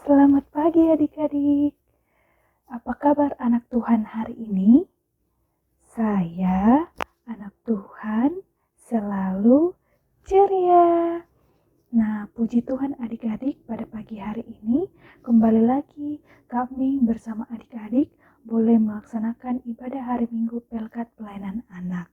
Selamat pagi adik-adik. Apa kabar anak Tuhan hari ini? Saya, anak Tuhan, selalu ceria. Nah, puji Tuhan adik-adik, pada pagi hari ini kembali lagi kami bersama adik-adik boleh melaksanakan ibadah hari Minggu Pelkat Pelayanan Anak.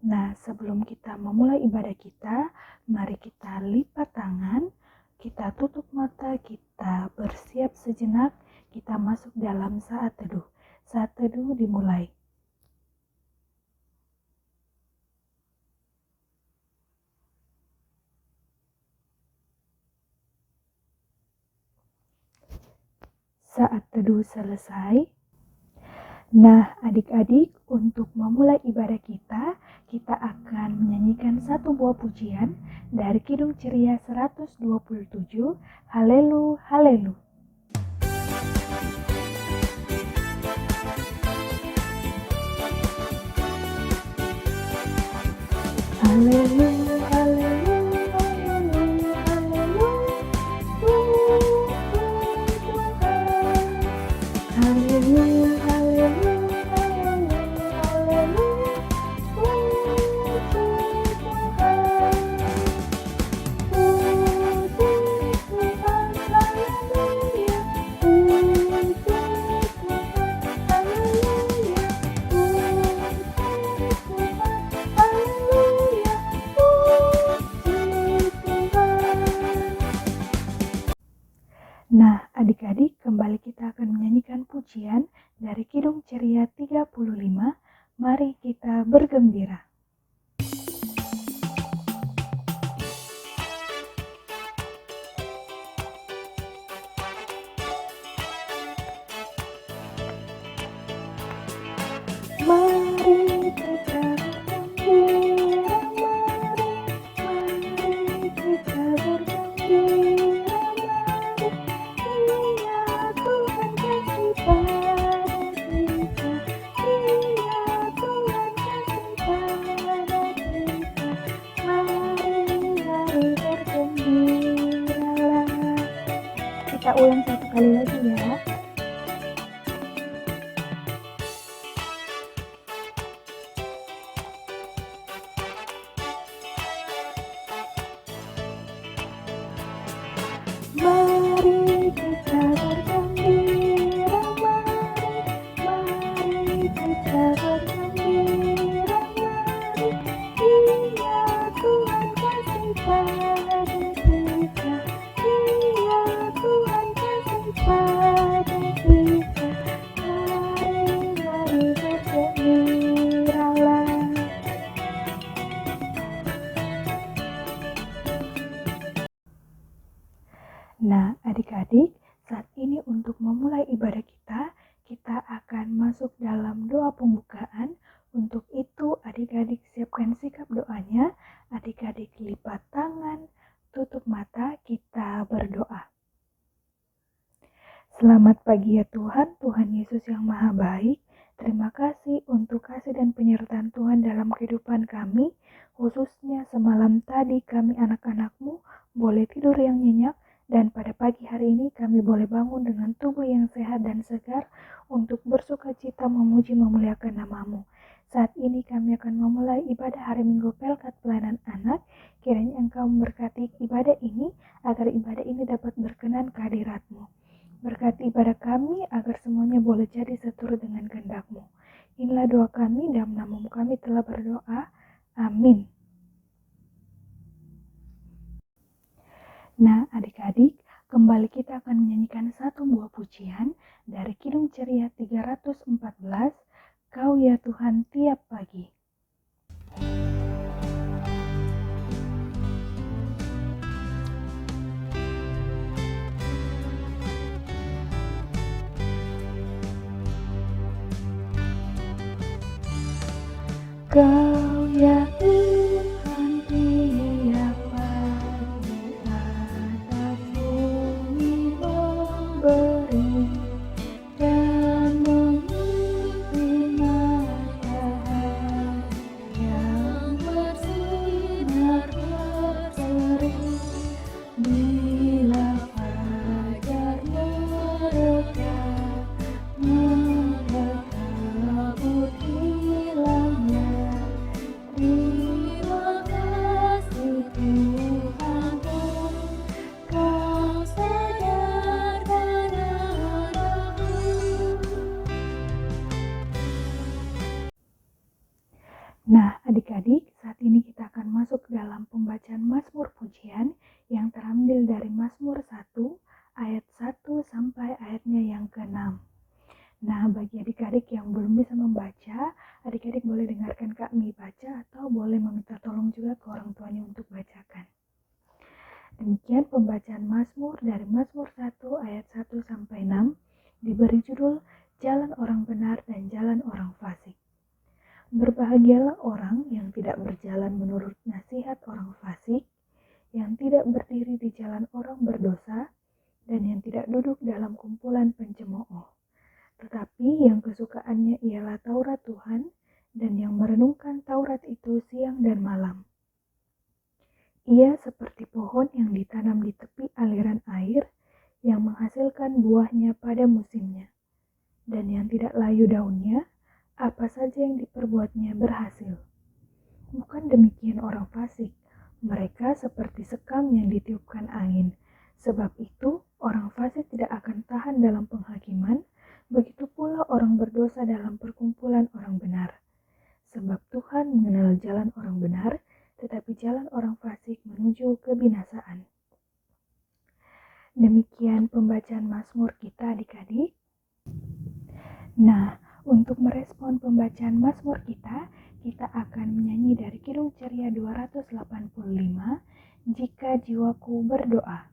Nah, sebelum kita memulai ibadah kita, mari kita lipat tangan, kita tutup mata, kita bersiap sejenak, kita masuk dalam saat teduh. Saat teduh dimulai. Saat teduh selesai. Nah, adik-adik, untuk memulai ibadah kita akan menyanyikan satu buah pujian dari Kidung Ceria 127, Halelu, Halelu. Halelu, halelu, halelu, halelu, halelu, halelu, halelu, halelu, puji Tuhan, haleluya, puji Tuhan, haleluya, puji Tuhan, haleluya, puji Tuhan. Nah, adik-adik, kembali kita akan menyanyikan pujian dari Kidung Ceria 35. Mari kita bergembira. Mari kita bergembira, mari kita bergembira, Dia Tuhan kasih pada kita, Dia Tuhan kasih pada kita. Mari bergembiralah. Kita ulang satu kali lagi ya. Mari kita bergembira, mari kita bergembira, Dia Tuhan kasih pada kita, Dia Tuhan kasih pada kita. Mari bergembiralah. Nah, adik-adik, saat ini untuk memulai ibadah kita akan masuk dalam doa pembukaan. Untuk itu, adik-adik siapkan sikap doanya, adik-adik lipat tangan, tutup mata, kita berdoa. Selamat pagi ya Tuhan, Tuhan Yesus yang Maha Baik. Terima kasih untuk kasih dan penyertaan Tuhan dalam kehidupan kami, khususnya semalam tadi kami anak-anak-Mu boleh tidur yang nyenyak, dan pada pagi hari ini kami boleh bangun dengan tubuh yang sehat dan segar untuk bersuka cita memuji memuliakan nama-Mu. Saat ini kami akan memulai ibadah hari Minggu Pelkat Pelayanan Anak. Kiranya Engkau memberkati ibadah ini agar ibadah ini dapat berkenan kehadirat-Mu. Berkati ibadah kami agar semuanya boleh jadi seturut dengan kehendak-Mu. Inilah doa kami, dalam nama-Mu kami telah berdoa. Amin. Nah, adik-adik, kembali kita akan menyanyikan satu buah pujian dari Kidung Ceria 314, Kau ya Tuhan tiap pagi. Kau ya Tuhan tiap pagi atas bumi memberi dan memimpin matahari yang bersinar berseri bila pagi ke orang tuanya untuk bacakan. Demikian pembacaan Mazmur dari Mazmur 1 ayat 1 sampai 6 diberi judul Jalan Orang Benar dan Jalan Orang Fasik. Berbahagialah orang yang tidak berjalan menurut nasihat orang fasik, yang tidak berdiri di jalan orang berdosa, dan yang tidak duduk dalam kumpulan pencemooh. Tetapi yang kesukaannya ialah Taurat Tuhan, dan yang merenungkan Taurat itu siang dan malam. Ia seperti pohon yang ditanam di tepi aliran air, yang menghasilkan buahnya pada musimnya, dan yang tidak layu daunnya, apa saja yang diperbuatnya berhasil. Bukan demikian orang fasik, mereka seperti sekam yang ditiupkan angin. Sebab itu, orang fasik tidak akan tahan dalam penghakiman, begitu pula orang berdosa dalam perkumpulan orang benar. Sebab Tuhan mengenal jalan orang benar, tetapi jalan orang fasik menuju kebinasaan. Demikian pembacaan Mazmur kita adik-adik. Nah, untuk merespon pembacaan Mazmur kita akan menyanyi dari Kidung Ceria 285, Jika Jiwaku Berdoa.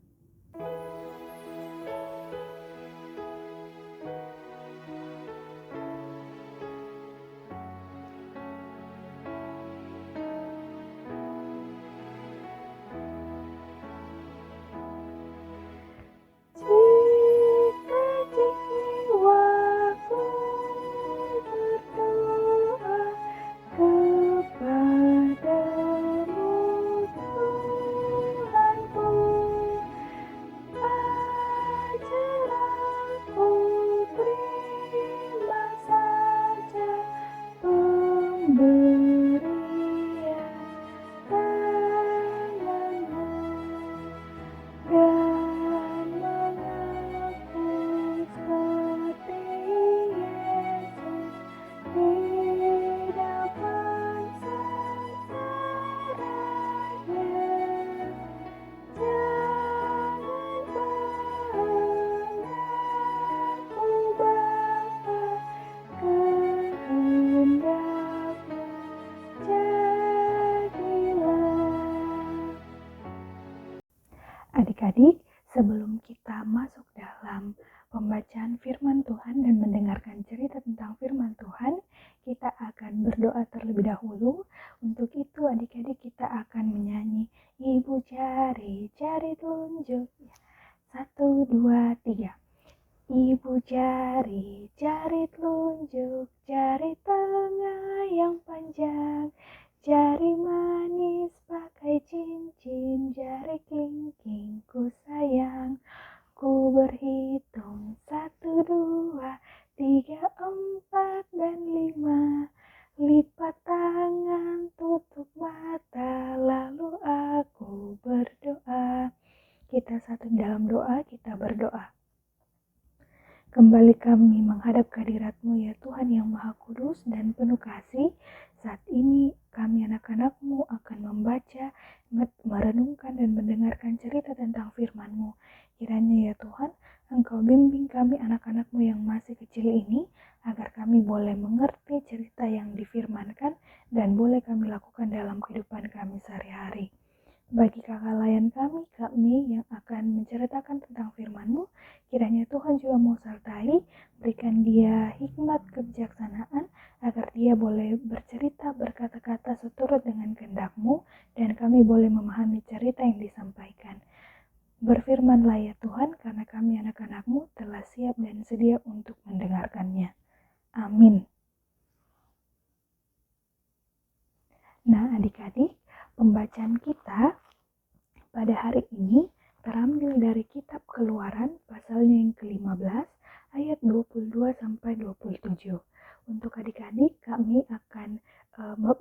Adik-adik, sebelum kita masuk dalam pembacaan firman Tuhan dan mendengarkan cerita tentang firman Tuhan, kita akan berdoa terlebih dahulu. Untuk itu adik-adik kita akan menyanyi Ibu jari, jari telunjuk. 1, 2, 3. Ibu jari, jari telunjuk, jari tengah yang panjang, jari manis pakai cincin, jari kelingking ku sayang. Ku berhitung 1, 2, 3, 4, dan 5. Lipat tangan, tutup mata, lalu aku berdoa. Kita satu dalam doa, kita berdoa. Kembali kami menghadap kehadirat-Mu ya Tuhan yang Maha Kudus dan penuh kasih. Saat ini kami anak-anak-Mu akan membaca, merenungkan dan mendengarkan cerita tentang firman-Mu. Kiranya ya Tuhan, Engkau bimbing kami anak-anak-Mu yang masih kecil ini, agar kami boleh mengerti cerita yang difirmankan dan boleh kami lakukan dalam kehidupan kami sehari-hari. Bagi kakak layan kami yang akan menceritakan tentang firman-Mu, kiranya Tuhan juga mau sertai, berikan dia hikmat kebijaksanaan, agar dia boleh bercerita, berkata-kata seturut dengan kehendak-Mu, dan kami boleh memahami cerita yang disampaikan. Berfirmanlah ya Tuhan, karena kami anak-anak-Mu telah siap dan sedia untuk mendengarkannya. Amin. Nah adik-adik, pembacaan kita pada hari ini terambil dari kitab Keluaran pasalnya yang ke-15 ayat 22 sampai 27. Untuk adik-adik kami akan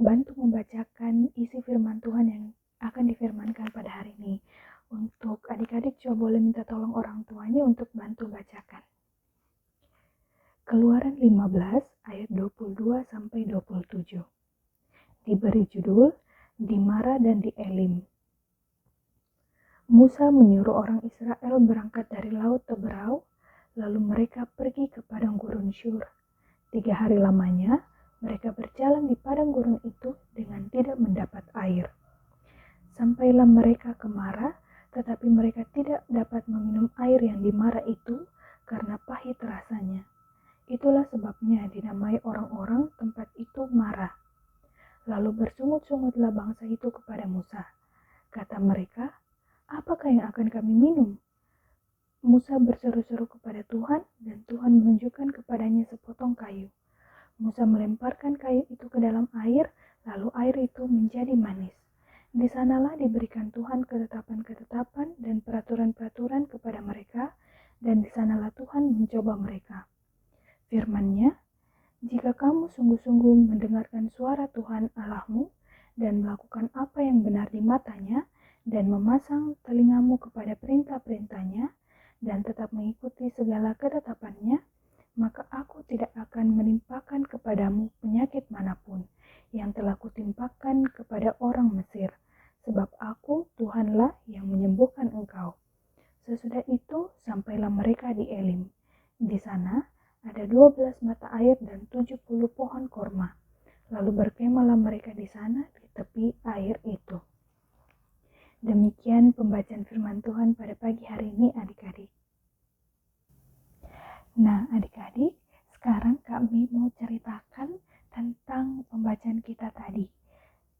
bantu membacakan isi firman Tuhan yang akan difirmankan pada hari ini. Untuk adik-adik coba boleh minta tolong orang tuanya untuk bantu bacakan. Keluaran 15 ayat 22 sampai 27. Diberi judul di Mara dan di Elim. Musa menyuruh orang Israel berangkat dari Laut Teberau, lalu mereka pergi ke padang gurun Syur. 3 hari lamanya, mereka berjalan di padang gurun itu dengan tidak mendapat air. Sampailah mereka ke Mara, tetapi mereka tidak dapat meminum air yang di Mara itu karena pahit rasanya. Itulah sebabnya dinamai orang-orang tempat itu Mara. Lalu bersungut-sungutlah bangsa itu kepada Musa. Kata mereka, apakah yang akan kami minum? Musa berseru-seru kepada Tuhan, dan Tuhan menunjukkan kepadanya sepotong kayu. Musa melemparkan kayu itu ke dalam air, lalu air itu menjadi manis. Di sanalah diberikan Tuhan ketetapan-ketetapan dan peraturan-peraturan kepada mereka, dan di sanalah Tuhan mencoba mereka. Firman-Nya, jika kamu sungguh-sungguh mendengarkan suara Tuhan Allahmu, dan melakukan apa yang benar di matanya, dan memasang telingamu kepada perintah-perintahnya, dan tetap mengikuti segala ketetapannya, maka aku tidak akan menimpakan kepadamu penyakit manapun yang telah kutimpakan kepada orang Mesir, sebab aku Tuhanlah yang menyembuhkan engkau. Sesudah itu sampailah mereka di Elim. Di sana ada 12 mata air dan 70 pohon korma. Lalu berkemahlah mereka di sana di tepi air itu. Demikian pembacaan firman Tuhan pada pagi hari ini adik-adik. Nah adik-adik, sekarang kami mau ceritakan tentang pembacaan kita tadi.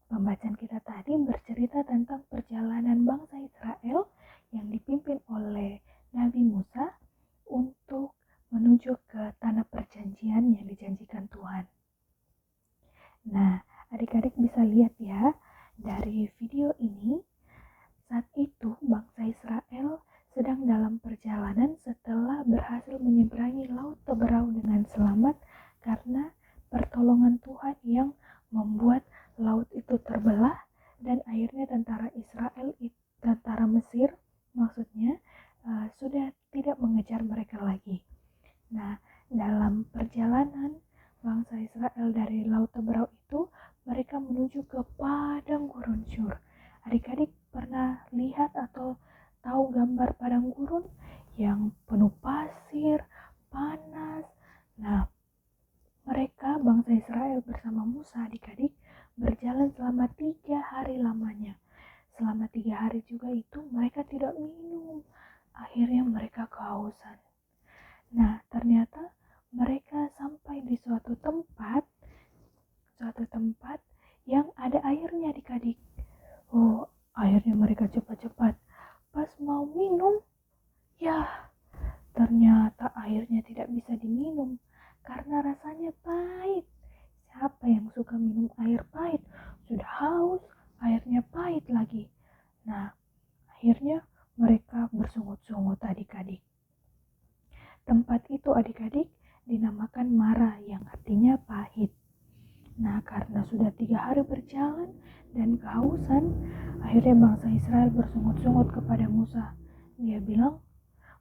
Pembacaan kita tadi bercerita tentang perjalanan bangsa Israel yang dipimpin oleh Nabi Musa untuk menuju ke tanah perjanjian yang dijanjikan Tuhan. Nah, adik-adik bisa lihat ya, dari video ini, saat itu bangsa Israel sedang dalam perjalanan setelah berhasil menyeberangi Laut Teberau dengan selamat karena pertolongan Tuhan yang membuat laut itu terbelah dan akhirnya tentara Mesir maksudnya sudah tidak mengejar mereka lagi. Nah, dalam perjalanan bangsa Israel dari Laut Teberau itu, mereka menuju ke padang gurun Syur. Adik-adik pernah lihat atau tahu gambar padang gurun yang penuh pasir, panas? Nah, mereka bangsa Israel bersama Musa adik-adik berjalan selama 3 hari lamanya. Selama 3 hari juga itu mereka tidak minum. Akhirnya mereka kehausan. Nah, ternyata mereka sampai di suatu tempat yang ada airnya adik-adik. Oh, akhirnya mereka cepat-cepat. Pas mau minum, ya ternyata airnya tidak bisa diminum karena rasanya pahit. Siapa yang suka minum air pahit? Sudah haus, airnya pahit lagi. Nah, akhirnya mereka bersungut-sungut adik-adik. Tempat itu adik-adik dinamakan Mara yang artinya pahit. Nah, karena sudah 3 hari berjalan dan kehausan, akhirnya bangsa Israel bersungut-sungut kepada Musa. Dia bilang,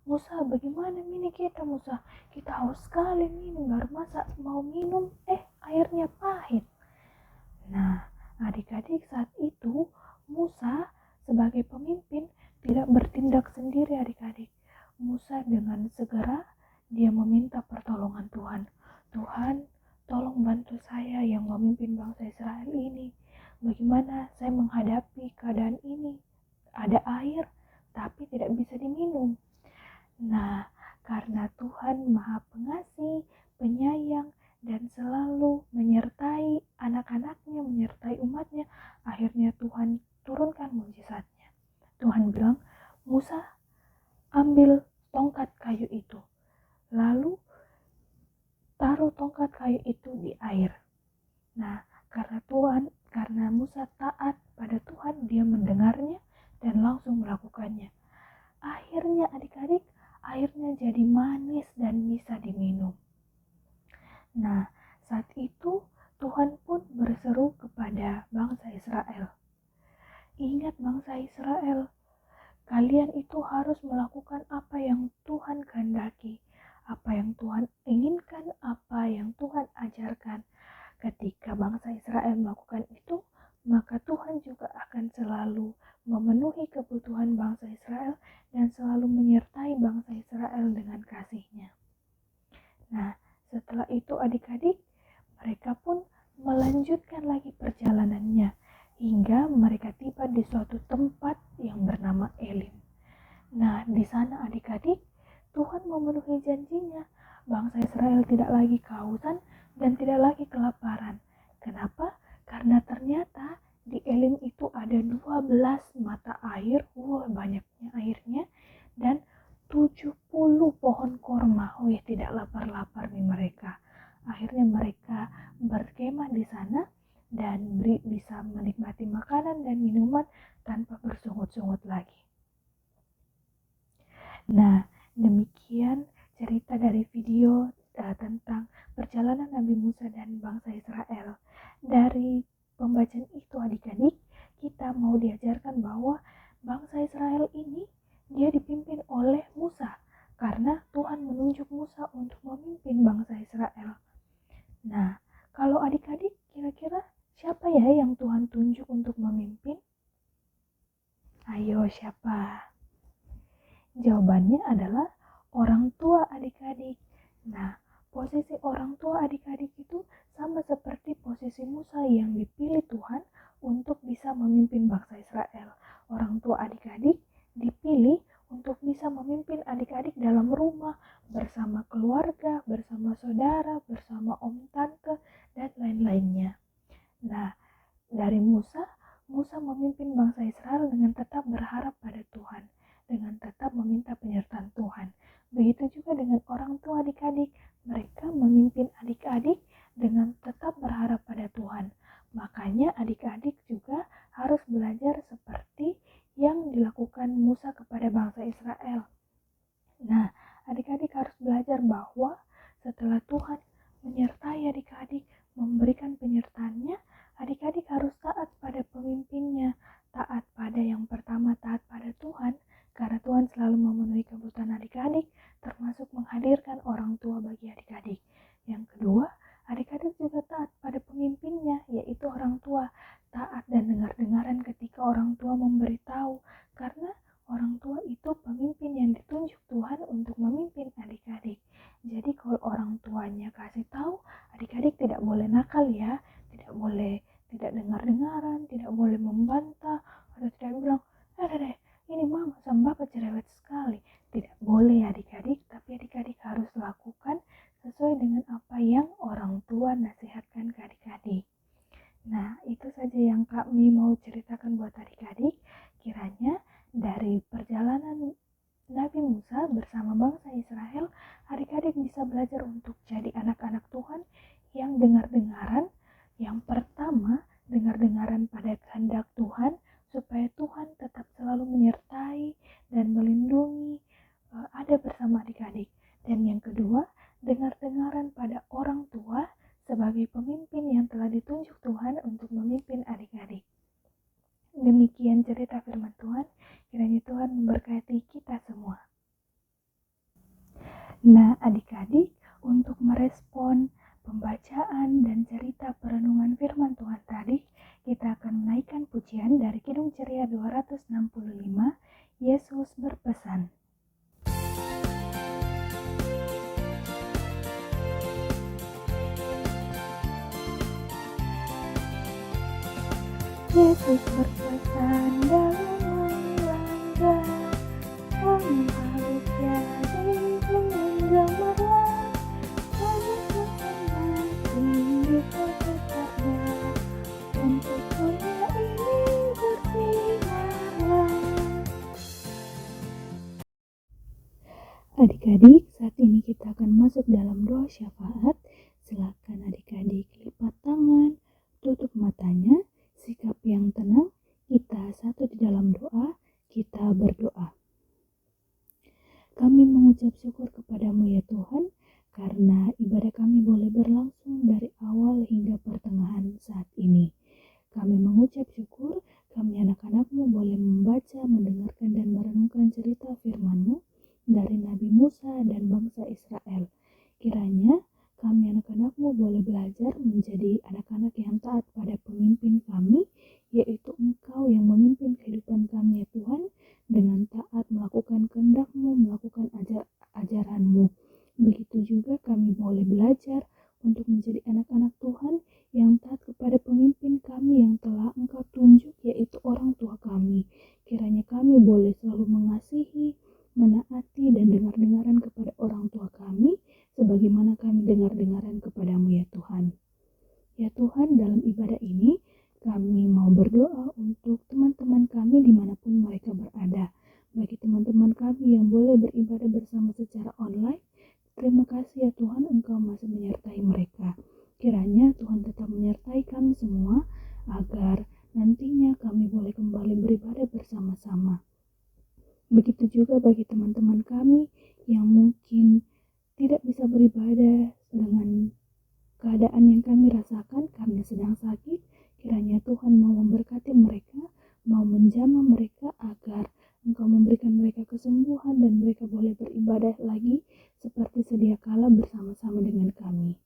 Musa, bagaimana ini kita Musa? Kita haus sekali minum, baru masa mau minum, airnya pahit. Nah, adik-adik saat itu Musa sebagai pemimpin tidak bertindak sendiri adik-adik. Musa dengan segera dia meminta pertolongan Tuhan. Tuhan, tolong bantu saya yang memimpin bangsa Israel ini. Bagaimana saya menghadapi keadaan ini? Ada air, tapi tidak bisa diminum. Nah, karena Tuhan Maha Pengasih, Penyayang, dan selalu menyertai anak-anaknya, menyertai umatnya, akhirnya Tuhan turunkan mukjizatnya. Tuhan bilang, Musa, ambil tongkat kayu itu. Lalu taruh tongkat kayu itu di air. Nah, karena Musa taat pada Tuhan, dia mendengarnya dan langsung melakukannya. Akhirnya adik-adik, airnya jadi manis dan bisa diminum. Nah, saat itu Tuhan pun berseru kepada bangsa Israel. Ingat bangsa Israel, kalian itu harus melakukan apa yang Tuhan kehendaki, apa yang Tuhan inginkan, apa yang Tuhan ajarkan. Ketika bangsa Israel melakukan itu, maka Tuhan juga akan selalu memenuhi kebutuhan bangsa Israel dan selalu menyertai bangsa Israel dengan kasih-Nya. Nah, setelah itu adik-adik, mereka pun melanjutkan lagi perjalanannya, hingga mereka tiba di suatu tempat yang bernama Elim. Nah, di sana adik-adik, Tuhan memenuhi janjinya. Bangsa Israel tidak lagi kehausan dan tidak lagi kelaparan. Kenapa? Karena ternyata di Elim itu ada 12 mata air, banyaknya airnya, dan 70 pohon korma. Tidak lapar-lapar nih mereka. Akhirnya mereka berkemah di sana dan bisa menikmati makanan dan minuman tanpa bersungut-sungut lagi. Nah, demikian cerita dari video tentang perjalanan Nabi Musa dan bangsa Israel. Dari pembacaan itu adik-adik, kita mau diajarkan bahwa bangsa Israel ini dia dipimpin oleh Musa karena Tuhan menunjuk Musa untuk memimpin bangsa Israel. Nah, kalau adik-adik kira-kira siapa ya yang Tuhan tunjuk untuk memimpin? Ayo, siapa? Jawabannya adalah orang tua adik-adik. Nah, posisi orang tua adik-adik itu sama seperti posisi Musa yang dipilih Tuhan untuk bisa memimpin bangsa Israel. Orang tua adik-adik dipilih untuk bisa memimpin adik-adik dalam rumah, bersama keluarga, bersama saudara, bersama om tante, dan lain-lainnya. Nah, dari Musa memimpin bangsa Israel dengan tetap berharap pada Tuhan, dengan tetap meminta penyertaan Tuhan. Begitu juga dengan orang tua adik-adik, mereka memimpin adik-adik dengan tetap berharap pada Tuhan. Makanya adik-adik juga harus belajar seperti yang dilakukan Musa kepada bangsa Israel. Nah, adik-adik harus belajar bahwa setelah Tuhan menyertai adik-adik, memberikan penyertaannya, adik-adik harus taat pada pemimpinnya, taat pada yang pertama, taat pada Tuhan, karena Tuhan selalu memenuhi kebutuhan adik-adik, termasuk menghadirkan orang tua bagi adik-adik. Yang kedua, adik-adik juga taat pada pemimpinnya, yaitu orang tua, taat dan dengar-dengaran ketika orang tua memberitahu, karena orang tua itu pemimpin yang ditunjuk Tuhan untuk memimpin adik-adik. Jadi kalau orang tuanya kasih tahu, adik-adik tidak boleh nakal ya, tidak boleh tidak dengar-dengaran, tidak boleh membantah, atau tidak bilang, deh, ini mama sama bapak cerewet sekali. Tidak boleh adik-adik, tapi adik-adik harus lakukan sesuai dengan apa yang orang tua nasihatkan ke adik-adik. Nah, itu saja yang kami mau ceritakan buat adik-adik. Kiranya dari perjalanan Nabi Musa bersama bangsa Israel, adik-adik bisa belajar untuk jadi anak-anak Tuhan yang dengar-dengaran. Yang pertama, dengar-dengaran pada kehendak Tuhan, supaya Tuhan tetap selalu menyertai dan melindungi, ada bersama adik-adik. Dan yang kedua, dengar-dengaran pada orang tua sebagai pemimpin yang telah ditunjuk Tuhan untuk memimpin adik-adik. Demikian cerita firman Tuhan, kiranya Tuhan memberkati kita semua. Nah, adik-adik, untuk merespon pembacaan dan cerita perenungan firman Tuhan tadi, kita akan menaikkan pujian dari Kidung Ceria 265, Yesus berpesan. Yesus berpesan dalam melanggar, kamu harus jadi gemarlah, Yesus semakin dipercaya, untuk dunia ini bersinarlah. Adik-adik, saat ini kita akan masuk dalam doa syafaat. Silakan adik-adik lipat tangan, tutup matanya, sikap yang tenang, kita satu di dalam doa, kita berdoa. Kami mengucap syukur kepadamu ya Tuhan, karena ibadah kami boleh berlangsung dari awal hingga pertengahan saat ini. Kami mengucap syukur, kami anak-anakmu boleh membaca, mendengarkan dan merenungkan cerita firman-Mu dari Nabi Musa dan bangsa Israel. Kiranya kami anak-anakmu boleh belajar menjadi anak-anak yang taat pada pemimpin kami, yaitu Engkau yang memimpin kehidupan kami ya Tuhan, dengan taat melakukan kehendak-Mu, melakukan ajaran-Mu. Begitu juga kami boleh belajar untuk menjadi anak-anak Tuhan yang taat kepada pemimpin kami yang telah Engkau tunjuk berdoa untuk teman-teman kami dimanapun mereka berada. Bagi teman-teman kami yang boleh beribadah bersama secara online, terima kasih ya Tuhan, Engkau masih menyertai mereka. Kiranya Tuhan tetap menyertai kami semua agar nantinya kami boleh kembali beribadah bersama-sama. Begitu juga bagi teman-teman kami yang mungkin tidak bisa beribadah dengan keadaan yang kami rasakan karena sedang sakit. Kiranya Tuhan mau memberkati mereka, mau menjamah mereka agar Engkau memberikan mereka kesembuhan dan mereka boleh beribadah lagi seperti sedia kala bersama-sama dengan kami.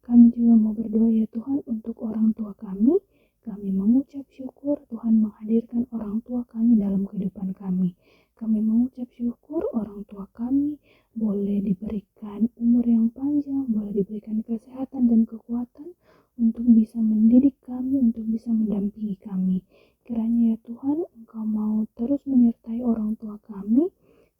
Kami juga mau berdoa ya Tuhan untuk orang tua kami. Kami mengucap syukur Tuhan menghadirkan orang tua kami dalam kehidupan kami. Kami mengucap syukur orang tua kami boleh diberikan umur yang panjang, boleh diberikan kesehatan dan kekuatan untuk bisa mendidik kami, untuk bisa mendampingi kami. Kiranya ya Tuhan, Engkau mau terus menyertai orang tua kami,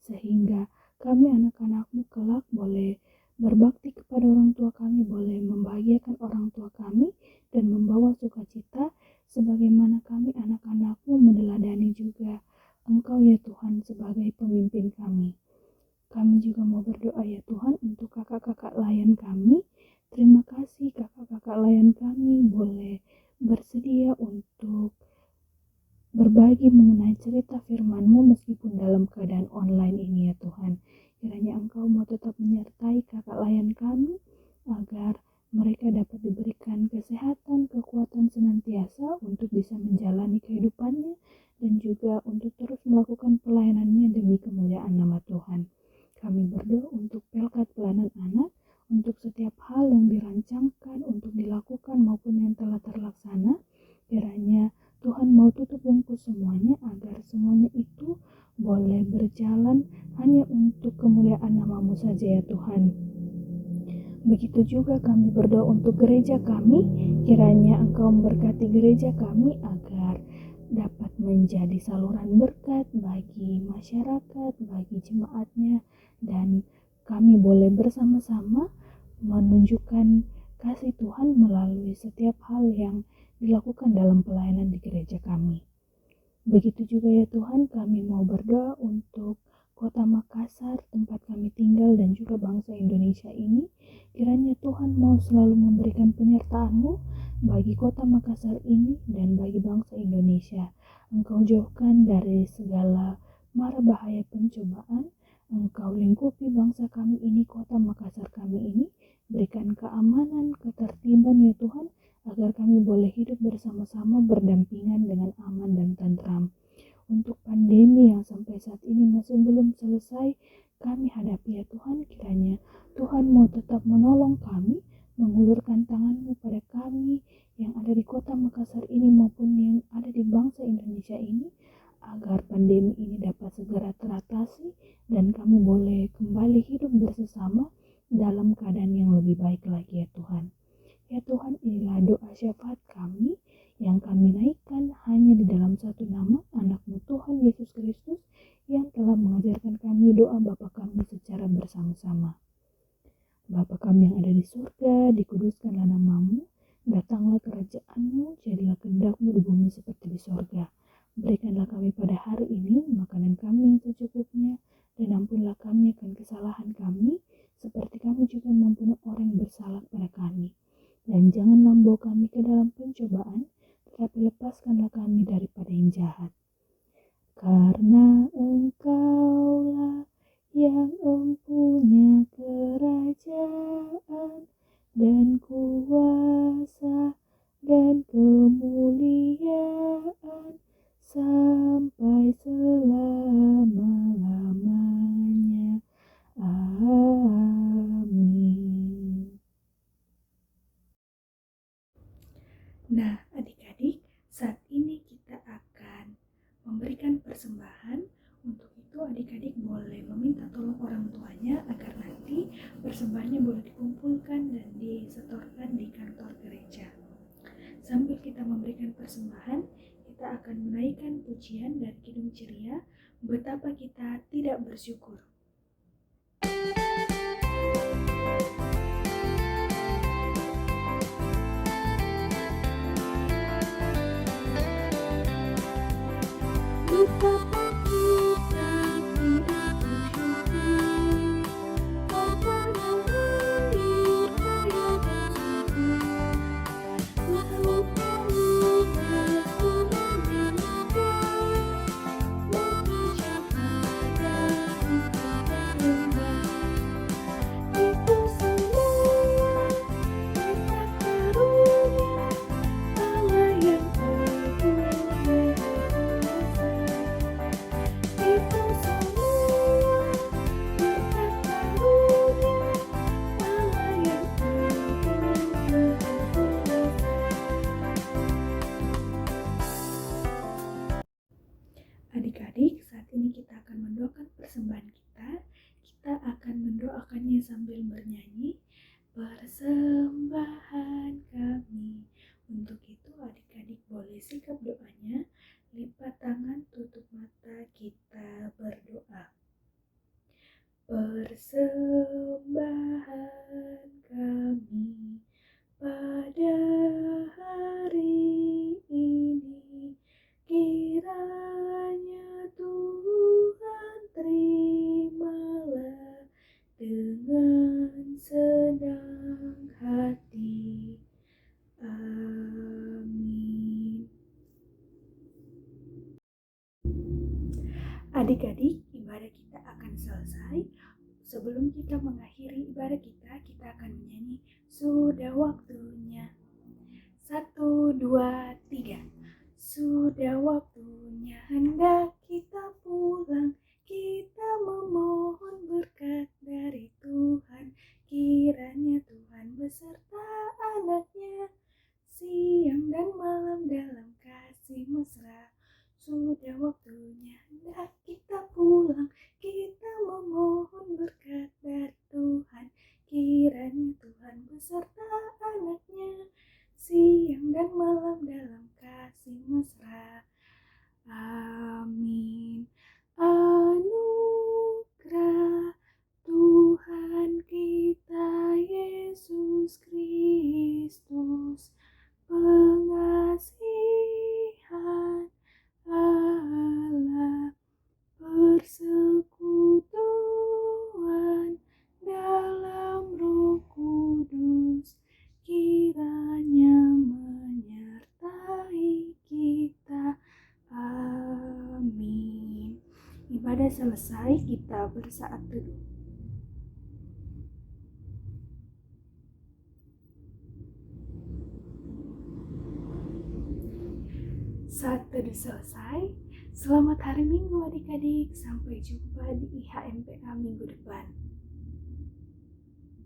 sehingga kami anak-anak-Mu kelak boleh berbakti kepada orang tua kami, boleh membahagiakan orang tua kami, dan membawa sukacita, sebagaimana kami anak-anak-Mu meneladani juga Engkau ya Tuhan sebagai pemimpin kami. Kami juga mau berdoa ya Tuhan untuk kakak-kakak layan kami. Terima kasih kakak-kakak layan kami boleh bersedia untuk berbagi mengenai cerita firman-Mu meskipun dalam keadaan online ini ya Tuhan. Kiranya Engkau mau tetap menyertai kakak layan kami agar mereka dapat diberikan kesehatan, kekuatan senantiasa untuk bisa menjalani kehidupannya dan juga untuk terus melakukan pelayanannya demi kemuliaan nama Tuhan. Kami berdoa untuk pelkat pelayanan anak, untuk setiap hal yang dirancangkan untuk dilakukan maupun yang telah terlaksana. Kiranya Tuhan mau tutup bungkus semuanya agar semuanya itu boleh berjalan hanya untuk kemuliaan nama-Mu saja ya Tuhan. Begitu juga kami berdoa untuk gereja kami, kiranya Engkau memberkati gereja kami agar dapat menjadi saluran berkat bagi masyarakat, bagi jemaatnya, dan kami boleh bersama-sama menunjukkan kasih Tuhan melalui setiap hal yang dilakukan dalam pelayanan di gereja kami. Begitu juga ya Tuhan, kami mau berdoa untuk Kota Makassar, tempat kami tinggal, dan juga bangsa Indonesia ini. Kiranya Tuhan mau selalu memberikan penyertaan-Mu bagi Kota Makassar ini dan bagi bangsa Indonesia. Engkau jauhkan dari segala mara bahaya pencobaan. Engkau lingkupi bangsa kami ini, Kota Makassar kami ini. Berikan keamanan, ketertiban ya Tuhan, agar kami boleh hidup bersama-sama berdampingan dengan aman dan tentram. Untuk pandemi yang sampai saat ini masih belum selesai kami hadapi ya Tuhan, kiranya Tuhan mau tetap menolong kami, mengulurkan tangan-Mu pada kami yang ada di Kota Makassar ini maupun yang ada di bangsa Indonesia ini, agar pandemi ini dapat segera teratasi dan kami boleh kembali hidup bersama dalam keadaan yang lebih baik lagi ya Tuhan. Ya Tuhan, inilah doa syafaat kami yang kami naikkan hanya di dalam satu nama anak-Mu Tuhan Yesus Kristus yang telah mengajarkan kami doa Bapa kami secara bersama-sama. Bapa kami yang ada di surga, dikuduskanlah nama-Mu, datanglah kerajaan-Mu, jadilah kehendak-Mu di bumi seperti di surga. Berikanlah kami pada hari ini makanan kami yang secukupnya, dan ampunlah kami akan kesalahan kami, seperti kami juga mengampuni orang yang bersalah pada kami. Dan janganlah membawa kami ke dalam pencobaan, tetapi lepaskanlah kami daripada yang jahat. Karena Engkaulah yang empunya kerajaan dan kuasa dan kemuliaan sampai selama-lamanya. Amin. Nah, adik-adik, saat ini kita akan memberikan persembahan. Untuk itu adik-adik boleh meminta tolong orang tuanya agar nanti persembahannya boleh dikumpulkan dan disetorkan di kantor gereja. Sambil kita memberikan persembahan, kita akan menaikkan pujian dari Kidung Ceria, Betapa Kita Tidak Bersyukur. Adik-adik, saat ini kita akan mendoakan persembahan kita. Kita akan mendoakannya sambil bernyanyi, persembahan kami. Untuk itu adik-adik boleh sikap doanya, lipat tangan, tutup mata, kita berdoa. Persembahan kami pada hari ini, kiranya Tuhan terimalah dengan senang hati. Amin. Adik-adik, ibadah kita akan selesai. Sebelum kita mengakhiri ibadah kita akan menyanyi Sudah Waktunya. 1, 2, 3. Sudah waktunya hendak kita pulang. Kita memohon berkat dari Tuhan. Kiranya Tuhan beserta anaknya, siang dan malam dalam kasih mesra. Sudah waktunya hendak kita pulang. Kita memohon berkat dari Tuhan. Kiranya Tuhan beserta anaknya, siang dan malam dalam kasih mesra. Amin. Anugerah Tuhan kita Yesus Kristus, pengasihan Allah, persekutuan dalam Roh Kudus, kiranya menyertai kita. Amin. Ibadah selesai, kita bersaat teduh. Saat teduh selesai, selamat hari Minggu adik-adik. Sampai jumpa di IHMPA minggu depan.